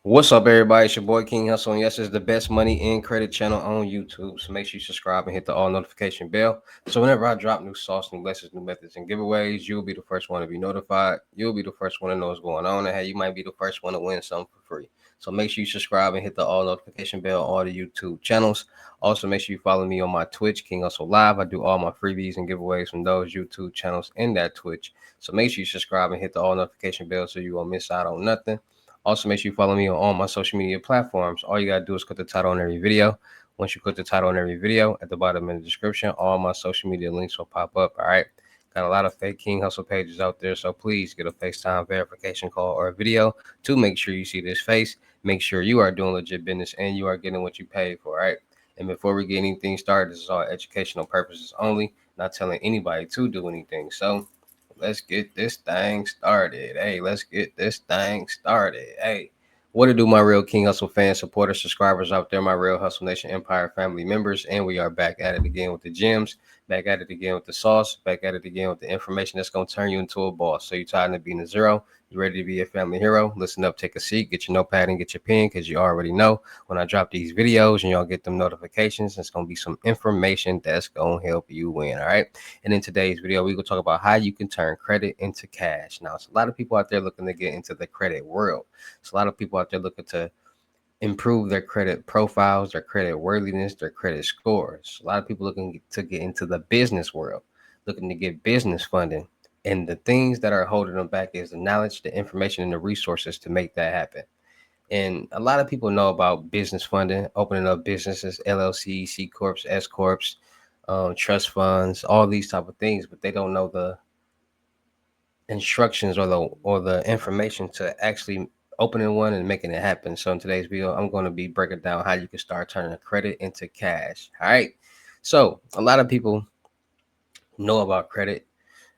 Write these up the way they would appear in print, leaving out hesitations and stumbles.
What's up, everybody? It's your boy King Hussle, and yes, it's the best money in credit channel on YouTube. So make sure you subscribe and hit the all notification bell. So whenever I drop new sauce, new lessons, new methods, and giveaways, you'll be the first one to be notified. You'll be the first one to know what's going on, and hey, you might be the first one to win something for free. So make sure you subscribe and hit the all notification bell on all the YouTube channels. Also, make sure you follow me on my Twitch, King Hustle Live. I do all my freebies and giveaways from those YouTube channels in that Twitch. So make sure you subscribe and hit the all notification bell so you won't miss out on nothing. Also, make sure you follow me on all my social media platforms. All you gotta do is click the title on every video. Once you click the title on every video, at the bottom in the description, all my social media links will pop up. All right. Got a lot of fake King Hustle pages out there, so please get a FaceTime verification call or a video to make sure you see this face. Make sure you are doing legit business and you are getting what you paid for. All right. And before we get anything started, this is all educational purposes only, not telling anybody to do anything. So let's get this thing started. Hey, let's get this thing started. Hey, what to do, my real King Hustle fans, supporters, subscribers out there, my real Hustle Nation Empire family members. And we are back at it again with the gems, back at it again with the sauce, back at it again with the information that's going to turn you into a boss. So you're tired of being a zero, you ready to be a family hero? Listen up, take a seat, get your notepad and get your pen, because you already know when I drop these videos and y'all get them notifications, it's going to be some information that's going to help you win. All right. And in today's video, we're going to talk about how you can turn credit into cash. Now, it's a lot of people out there looking to get into the credit world. It's a lot of people out there looking to improve their credit profiles, their credit worthiness, their credit scores. A lot of people looking to get into the business world, looking to get business funding. And the things that are holding them back is the knowledge, the information, and the resources to make that happen. And a lot of people know about business funding, opening up businesses, LLC, C corps, S corps, trust funds, all these type of things, but they don't know the instructions or the information to actually opening one and making it happen. So in today's video, I'm going to be breaking down how you can start turning credit into cash. All right. So a lot of people know about credit.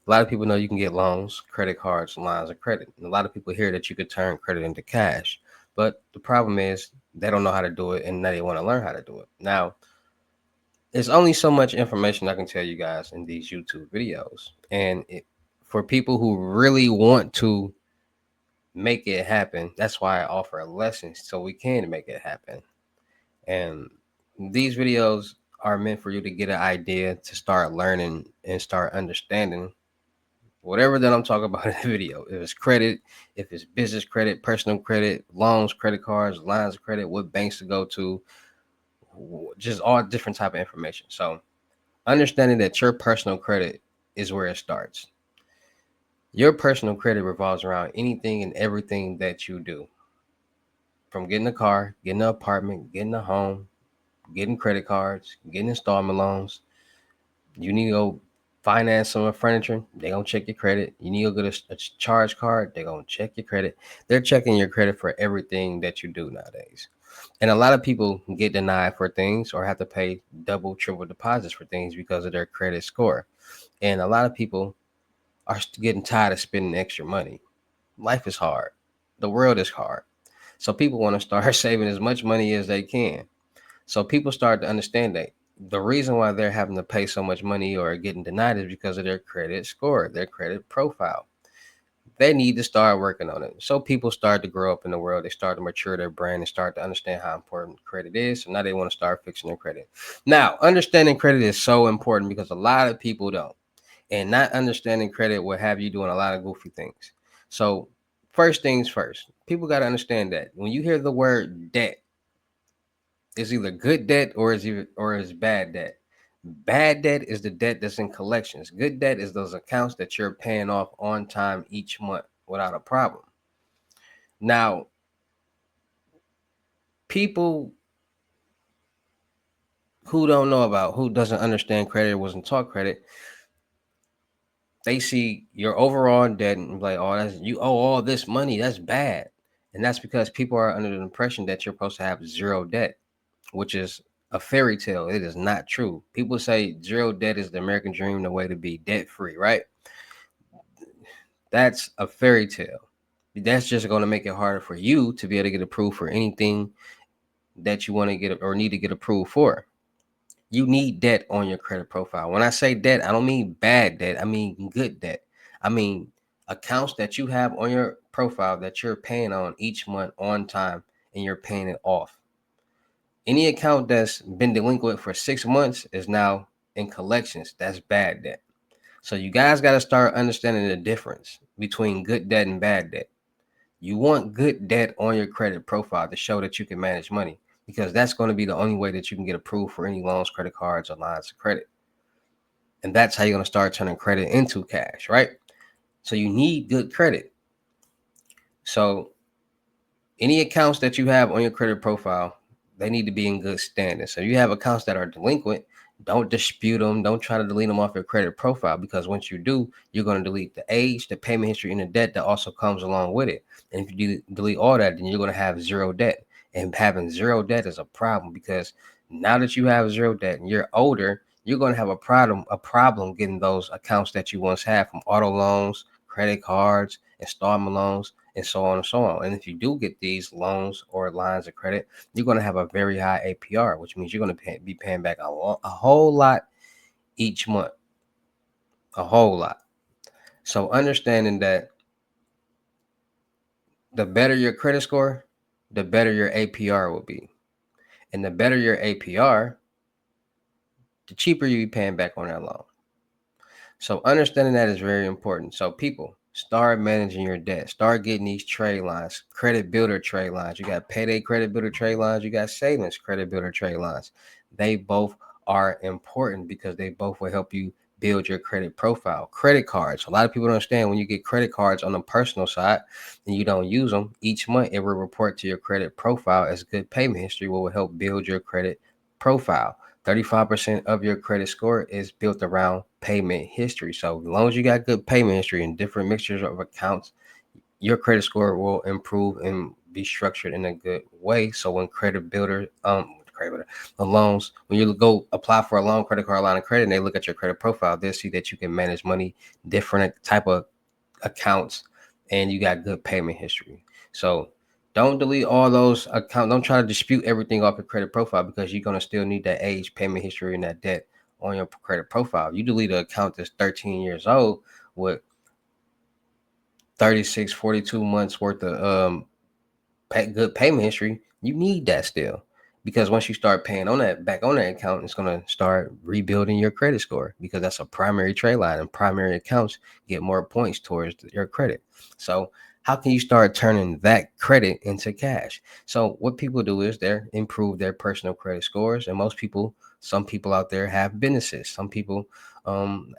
A lot of people know you can get loans, credit cards, lines of credit. And a lot of people hear that you could turn credit into cash. But the problem is they don't know how to do it and now they want to learn how to do it. Now, there's only so much information I can tell you guys in these YouTube videos. For people who really want to make it happen, that's why I offer lessons so we can make it happen. And these videos are meant for you to get an idea, to start learning and start understanding whatever that I'm talking about in the video. If it's credit, if it's business credit, personal credit, loans, credit cards, lines of credit, what banks to go to, just all different type of information. So understanding that your personal credit is where it starts. Your personal credit revolves around anything and everything that you do. From getting a car, getting an apartment, getting a home, getting credit cards, getting installment loans. You need to go finance some furniture, they're going to check your credit. You need to go get a charge card, they're going to check your credit. They're checking your credit for everything that you do nowadays. And a lot of people get denied for things or have to pay double, triple deposits for things because of their credit score. And a lot of people are getting tired of spending extra money. Life is hard. The world is hard. So people want to start saving as much money as they can. So people start to understand that the reason why they're having to pay so much money or getting denied is because of their credit score, their credit profile. They need to start working on it. So people start to grow up in the world. They start to mature their brain and start to understand how important credit is. So now they want to start fixing their credit. Now, understanding credit is so important because a lot of people don't. And not understanding credit will have you doing a lot of goofy things. So first things first, people got to understand that when you hear the word debt, it's either good debt or is bad debt. Bad debt is the debt that's in collections. Good debt is those accounts that you're paying off on time each month without a problem. Now, people who doesn't understand credit or wasn't taught credit, they see your overall debt and be like, oh, that's you owe all this money. That's bad. And that's because people are under the impression that you're supposed to have zero debt, which is a fairy tale. It is not true. People say zero debt is the American dream, the way to be debt free, right? That's a fairy tale. That's just going to make it harder for you to be able to get approved for anything that you want to get or need to get approved for. You need debt on your credit profile. When I say debt, I don't mean bad debt. I mean good debt. I mean accounts that you have on your profile that you're paying on each month on time and you're paying it off. Any account that's been delinquent for 6 months is now in collections. That's bad debt. So you guys got to start understanding the difference between good debt and bad debt. You want good debt on your credit profile to show that you can manage money, because that's going to be the only way that you can get approved for any loans, credit cards, or lines of credit. And that's how you're going to start turning credit into cash, right? So you need good credit. So any accounts that you have on your credit profile, they need to be in good standing. So you have accounts that are delinquent, don't dispute them. Don't try to delete them off your credit profile, because once you do, you're going to delete the age, the payment history, and the debt that also comes along with it. And if you delete all that, then you're going to have zero debt. And having zero debt is a problem, because now that you have zero debt and you're older, you're going to have a problem getting those accounts that you once had, from auto loans, credit cards, installment loans, and so on and so on. And if you do get these loans or lines of credit, you're going to have a very high APR, which means you're going to be paying back a whole lot each month, a whole lot. So understanding that the better your credit score, the better your APR will be. And the better your APR, the cheaper you be paying back on that loan. So understanding that is very important. So people, start managing your debt. Start getting these trade lines, credit builder trade lines. You got payday credit builder trade lines. You got savings credit builder trade lines. They both are important because they both will help you build your credit profile. Credit cards. A lot of people don't understand, when you get credit cards on the personal side and you don't use them, each month it will report to your credit profile as good payment history, what will help build your credit profile. 35% of your credit score is built around payment history. So as long as you got good payment history and different mixtures of accounts, your credit score will improve and be structured in a good way. So when loans, when you go apply for a loan, credit card, line of credit, and they look at your credit profile, they'll see that you can manage money, different type of accounts, and you got good payment history. So don't delete all those accounts. Don't try to dispute everything off your credit profile, because you're going to still need that age, payment history, and that debt on your credit profile. You delete an account that's 13 years old with 36, 42 months worth of good payment history, you need that still, because once you start paying on that back on that account, it's going to start rebuilding your credit score, because that's a primary trade line, and primary accounts get more points towards your credit. So how can you start turning that credit into cash? So what people do is they improve their personal credit scores, and some people out there have businesses. Some people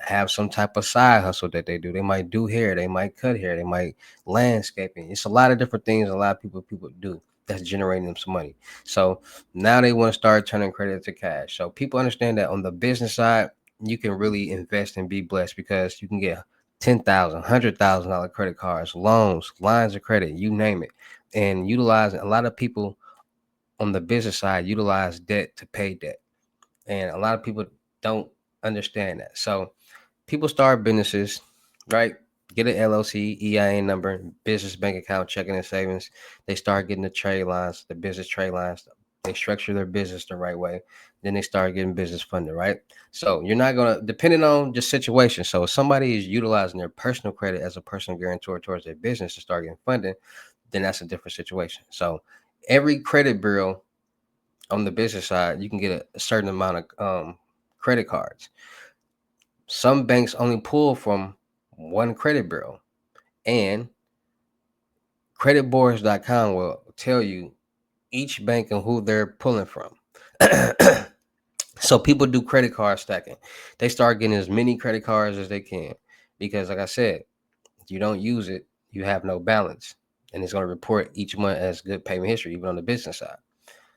have some type of side hustle that they do. They might do hair, they might cut hair, they might landscaping. It's a lot of different things a lot of people do that's generating them some money. So now they want to start turning credit to cash. So people understand that on the business side, you can really invest and be blessed, because you can get $10,000, $100,000 credit cards, loans, lines of credit, you name it. And utilizing, a lot of people on the business side utilize debt to pay debt. And a lot of people don't understand that. So people start businesses, right? Get an LLC, EIN number, business bank account, checking and savings. They start getting the trade lines, the business trade lines. They structure their business the right way. Then they start getting business funded, right? So you're not going to, depending on the situation. So if somebody is utilizing their personal credit as a personal guarantor towards their business to start getting funded, then that's a different situation. So every credit bureau on the business side, you can get a certain amount of credit cards. Some banks only pull from one credit bureau, and creditboards.com will tell you each bank and who they're pulling from. So people do credit card stacking. They start getting as many credit cards as they can, because like I said, if you don't use it, you have no balance, and it's going to report each month as good payment history, even on the business side.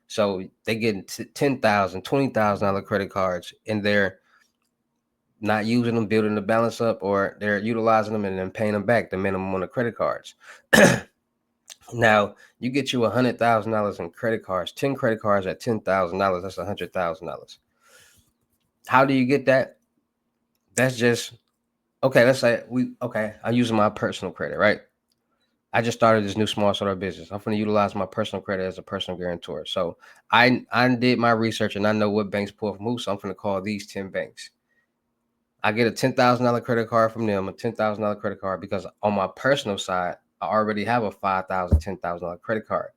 So they get $10,000, $20,000 credit cards, and they're not using them, building the balance up, or they're utilizing them and then paying them back the minimum on the credit cards. Now you get you $100,000 in credit cards, 10 credit cards at $10,000. That's $100,000. How do you get that? That's just okay. Let's say I'm using my personal credit, right? I just started this new small startup business. I'm going to utilize my personal credit as a personal guarantor. So I did my research and I know what banks pull from who. So I'm going to call these 10 banks. I get a $10,000 credit card from them, a $10,000 credit card, because on my personal side, I already have a $5,000, $10,000 credit card.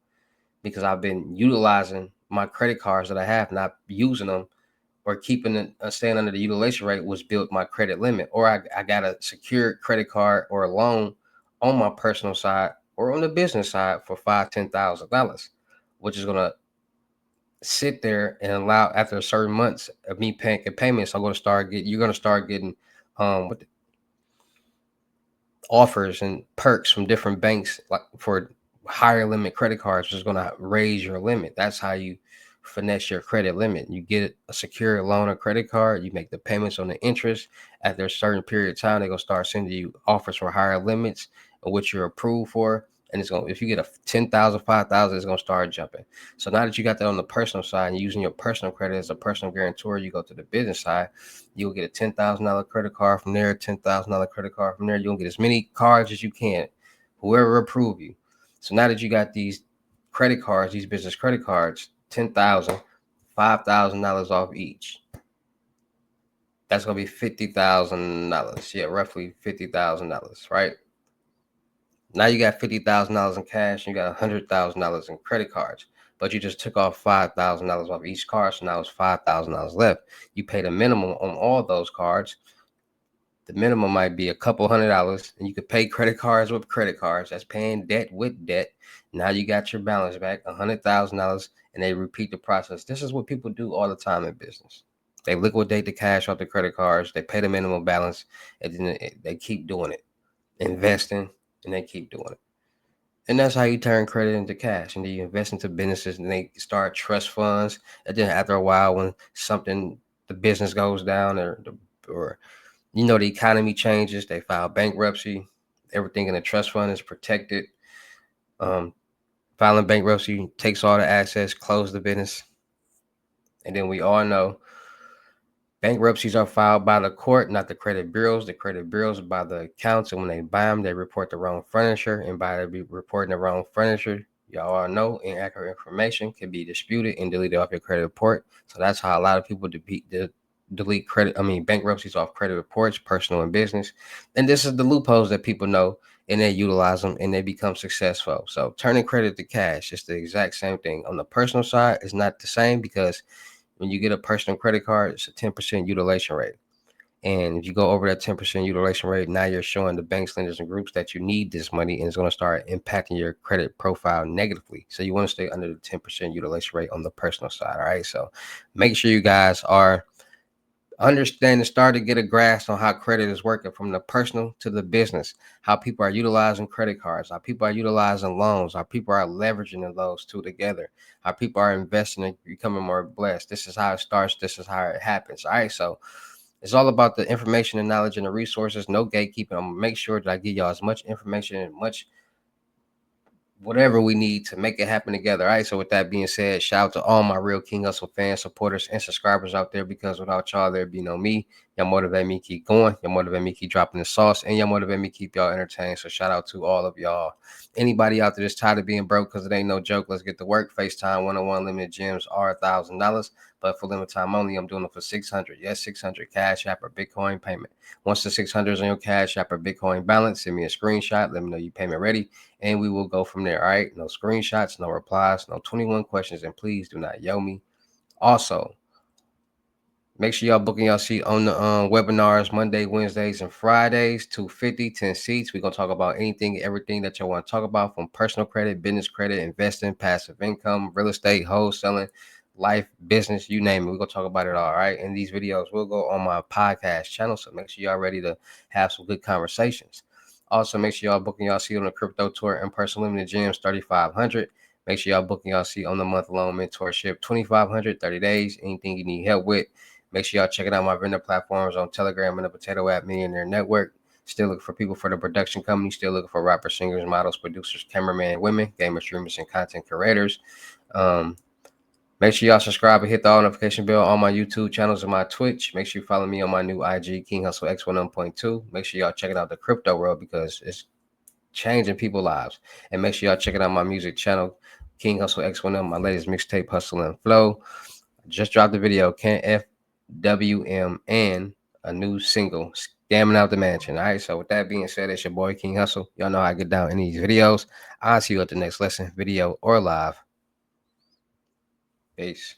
because I've been utilizing my credit cards that I have, not using them or keeping it staying under the utilization rate, was built my credit limit. Or I got a secured credit card or a loan on my personal side or on the business side for $5,000, $10,000, which is gonna sit there and allow, after certain months of me paying payments, you're gonna start getting what offers and perks from different banks, like for higher limit credit cards, which is going to raise your limit. That's how you finesse your credit limit. You get a secure loan or credit card, you make the payments on the interest. After a certain period of time, they're going to start sending you offers for higher limits, which you're approved for. And it's going to, if you get a 10,000, 5,000, it's going to start jumping. So now that you got that on the personal side and using your personal credit as a personal guarantor, you go to the business side, you'll get a $10,000 credit card from there, $10,000 credit card from there. You'll get as many cards as you can, whoever approve you. So now that you got these credit cards, these business credit cards, $10,000, $5,000 off each. That's gonna be $50,000. Yeah, roughly $50,000, right? Now you got $50,000 in cash, and you got $100,000 in credit cards, but you just took off $5,000 off each card, so now it's $5,000 left. You paid a minimum on all those cards. The minimum might be a couple $100, and you could pay credit cards with credit cards. That's paying debt with debt. Now you got your balance back, $100,000, and they repeat the process. This is what people do all the time in business. They liquidate the cash off the credit cards, they pay the minimum balance, and then they keep doing it, investing, and they keep doing it. And that's how you turn credit into cash. And then you invest into businesses, and they start trust funds. And then after a while, when the business goes down, or the economy changes, they file bankruptcy. Everything in the trust fund is protected. Um, Filing bankruptcy takes all the assets, close the business. And then we all know bankruptcies are filed by the court, not the credit bureaus. The credit bureaus by the accounts, and when they buy them, they report the wrong furniture. And by reporting the wrong furniture, y'all all know inaccurate information can be disputed and deleted off your credit report. So that's how a lot of people delete bankruptcies off credit reports, personal and business. And this is the loopholes that people know, and they utilize them, and they become successful. So turning credit to cash is the exact same thing. On the personal side, it's not the same, because when you get a personal credit card, it's a 10% utilization rate. And if you go over that 10% utilization rate, now you're showing the banks, lenders, and groups that you need this money, and it's going to start impacting your credit profile negatively. So you want to stay under the 10% utilization rate on the personal side. All right. So make sure you guys are understand and start to get a grasp on how credit is working, from the personal to the business, how people are utilizing credit cards, how people are utilizing loans, how people are leveraging those two together, how people are investing and becoming more blessed. This is how it starts. This is how it happens. All right. So it's all about the information and knowledge and the resources. No gatekeeping. I'm gonna make sure that I give y'all as much information and much whatever we need to make it happen together. All right. So with that being said, shout out to all my real King Hustle fans, supporters, and subscribers out there, because without y'all, there'd be no me. Y'all motivate me keep going. Y'all motivate me keep dropping the sauce, and y'all motivate me keep y'all entertained. So shout out to all of y'all. Anybody out there that's tired of being broke, because it ain't no joke, let's get to work. FaceTime 101 limited gems are $1,000, but for limited time only, I'm doing it for 600. Yes, 600 cash app or Bitcoin payment. Once the 600 is on your cash app or Bitcoin balance, send me a screenshot. Let me know your payment ready, and we will go from there. All right. No screenshots, no replies, no 21 questions, and please do not yo me. Also, make sure y'all booking y'all seat on the webinars Monday, Wednesdays, and Fridays. 250, 10 seats. We're gonna talk about anything, everything that y'all want to talk about, from personal credit, business credit, investing, passive income, real estate, wholesaling, life, business, you name it. We're gonna talk about it all right. And these videos will go on my podcast channel. So make sure y'all ready to have some good conversations. Also, make sure y'all booking y'all seat on the crypto tour in person limited gems 3,500. Make sure y'all booking y'all seat on the month-long mentorship 2,500, 30 days. Anything you need help with. Make sure y'all checking out my vendor platforms on Telegram and the Potato App Millionaire Network. Still looking for people for the production company. Still looking for rappers, singers, models, producers, cameramen, women, gamers, streamers, and content curators. Make sure y'all subscribe and hit the all notification bell on my YouTube channels and my Twitch. Make sure you follow me on my new IG, King Hustle X11.2. Make sure y'all checking out the crypto world, because it's changing people's lives. And make sure y'all checking out my music channel, King Hustle X1M, my latest mixtape, Hustle and Flow. Just dropped the video, Can't FWM, and a new single, Scamming Out the Mansion. All right, so with that being said, it's your boy King Hustle. Y'all know how I get down in these videos. I'll see you at the next lesson, video, or live. Peace.